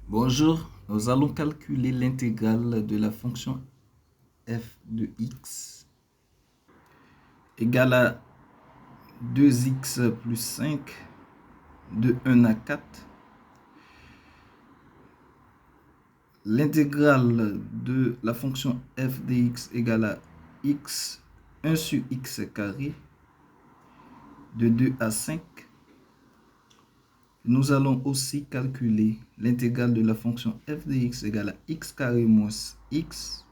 Bonjour, nous allons calculer l'intégrale de la fonction f de x égale à 2x plus 5 de 1 à 4. L'intégrale de la fonction f de x égale à x 1 sur x carré de 2 à 5. Nous allons aussi calculer l'intégrale de la fonction f de x égale à x carré moins x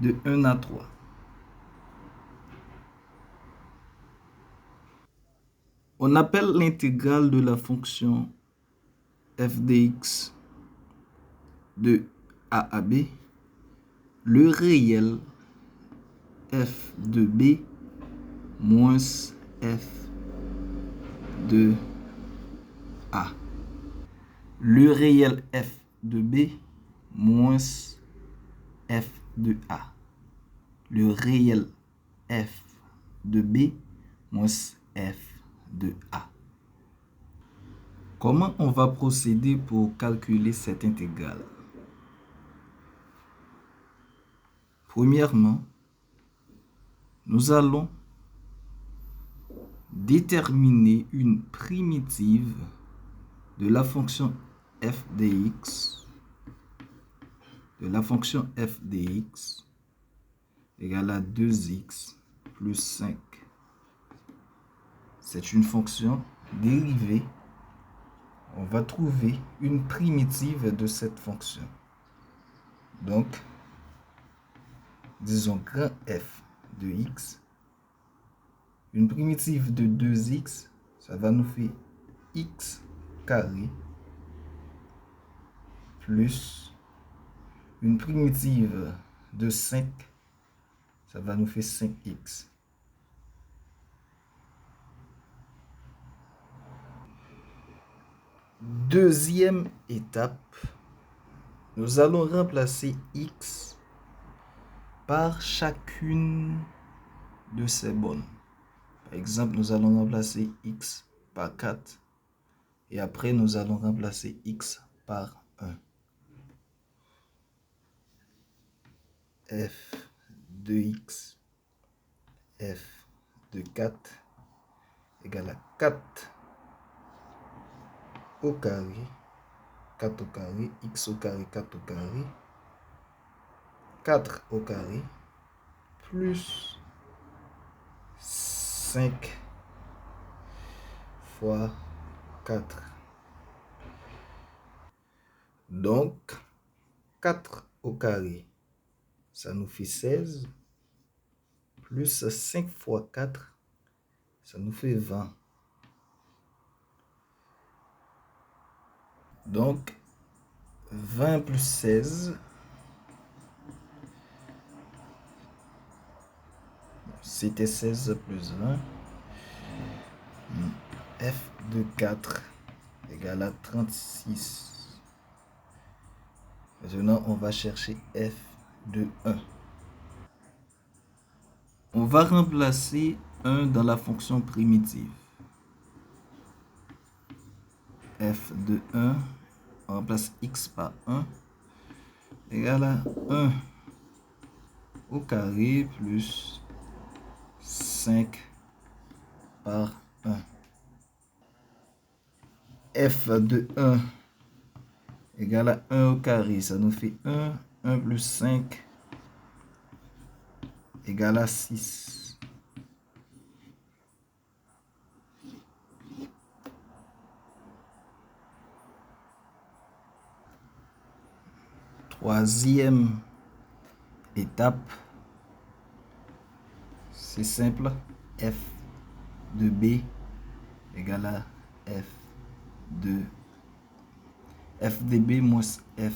de 1 à 3. On appelle l'intégrale de la fonction f de x de a à b le réel f de b moins f de a. Le réel f de b moins f de a. Le réel f de b moins f de a. Comment on va procéder pour calculer cette intégrale? Premièrement, nous allons déterminer une primitive de la fonction f de x égale à 2x plus 5. C'est une fonction dérivée. On va trouver une primitive de cette fonction. Donc, disons grand F de x. Une primitive de 2x, ça va nous faire x carré plus une primitive de 5, ça va nous faire 5x. Deuxième étape, nous allons remplacer x par chacune de ces bornes. Par exemple, nous allons remplacer x par 4 et après nous allons remplacer x par 1. F de x, f de 4 égale à 4 au carré, 4 au carré, x au carré, 4 au carré, 4 au carré, plus 5 fois 4. Donc, 4 au carré, ça nous fait 16, plus 5 fois 4, ça nous fait 20. Donc, 20 plus 16, c'était 16 plus 20. F de 4 égale à 36. Maintenant, on va chercher F de 1. On va remplacer 1 dans la fonction primitive. F de 1, on remplace x par 1, égale à 1 au carré plus 5 par 1. F de 1 égale à 1 au carré, ça nous fait 1, 1 plus 5 égale à 6. Troisième étape, c'est simple, f de b égale à f de b moins f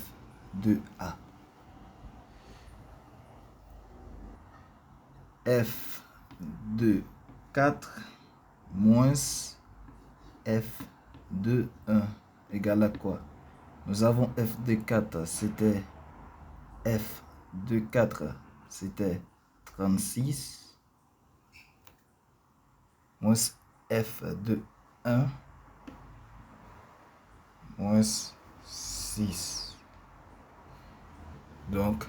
de a. F de 4 moins f de 1 égale à quoi? Nous avons f de 4, c'était f de 4, c'était 36, moins f de 1, moins 6. Donc,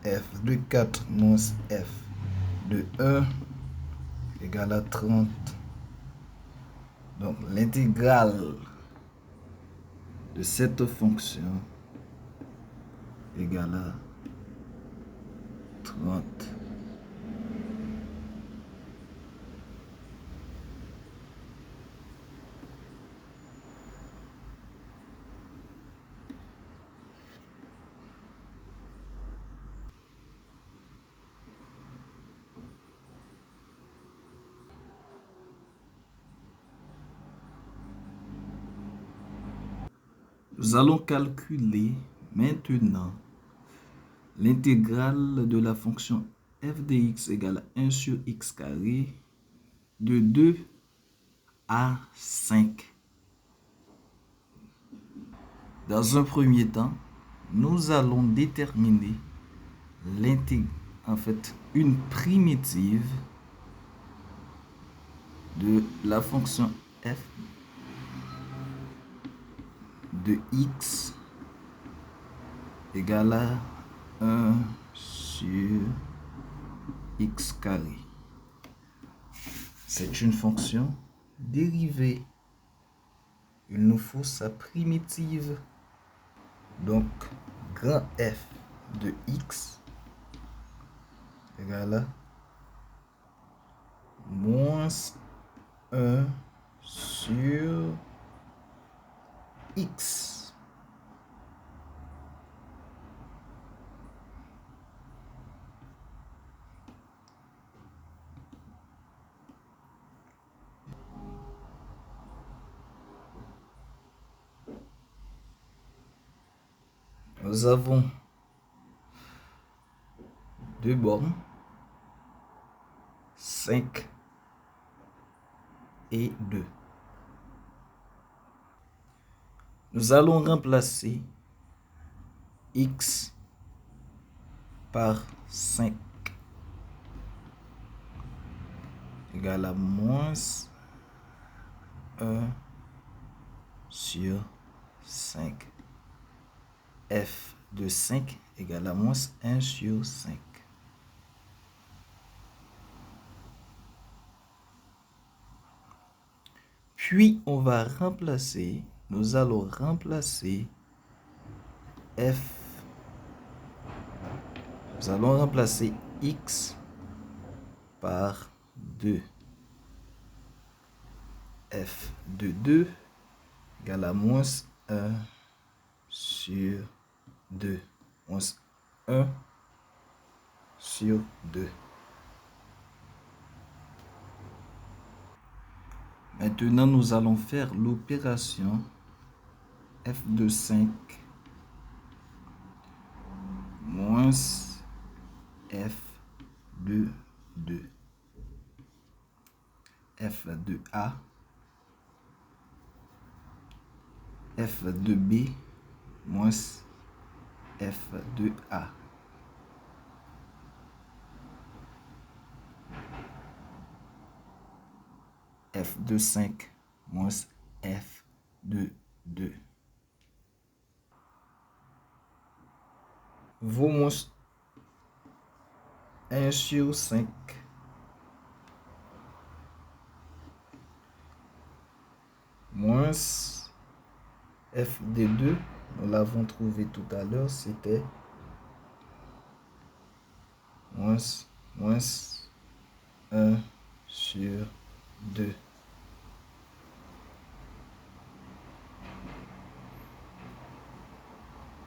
f de 4 moins f de 1 égale à 30. Donc, l'intégrale de cette fonction égale à 30. Nous allons calculer maintenant l'intégrale de la fonction f de x égale à 1 sur x carré de 2 à 5. Dans un premier temps, nous allons déterminer une primitive de la fonction f de x égale à 1 sur x carré. C'est une fonction dérivée. Il nous faut sa primitive. Donc, grand F de x égale à moins 1 sur x. Nous avons deux bornes, 5 et 2. Nous allons remplacer x par 5 égale à moins 1 sur 5. F de 5 égale à moins 1 sur 5. Puis, nous allons remplacer nous allons remplacer x par 2. F de 2 égale à moins 1 sur 2. Moins 1 sur 2. Maintenant, nous allons faire l'opération f de 5 moins f de 2. F de A, f de B moins f de A. F de 5 moins f de 2. Vaut moins 1 sur 5 moins f de 2. Nous l'avons trouvé tout à l'heure, c'était moins 1 sur 2.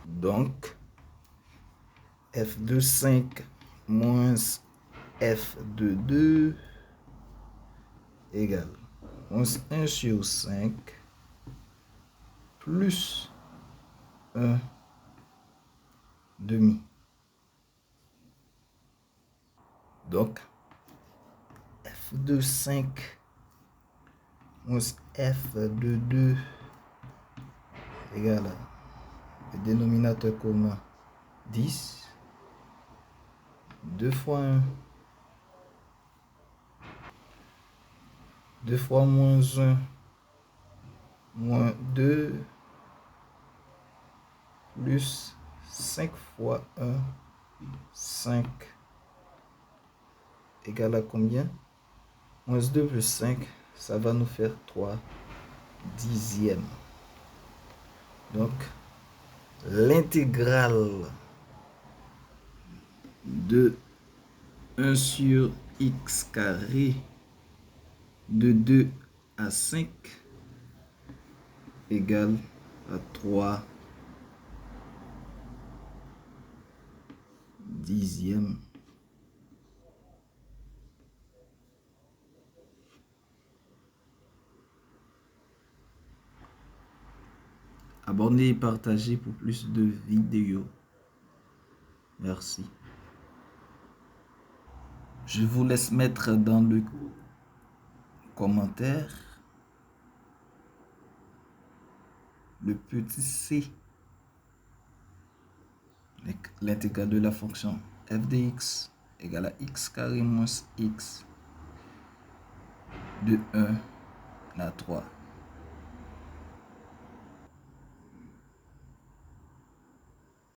Donc, f de 5 moins f de 2 égale moins 1 sur 5 plus 1 demi. Donc, f de 5 moins f de 2 égale le dénominateur commun 10. 2 fois 1. 2 fois moins 1 moins 2 plus 5 fois 1, 5 égale à combien? Moins 2 plus 5, ça va nous faire 3 dixièmes. Donc, l'intégrale de 1 sur x carré de 2 à 5 égale à 3 dixièmes. Abonnez et partagez pour plus de vidéos. Merci. Je vous laisse mettre dans le commentaire le petit c, l'intégrale de la fonction f de x égale à x carré moins x de 1 à 3.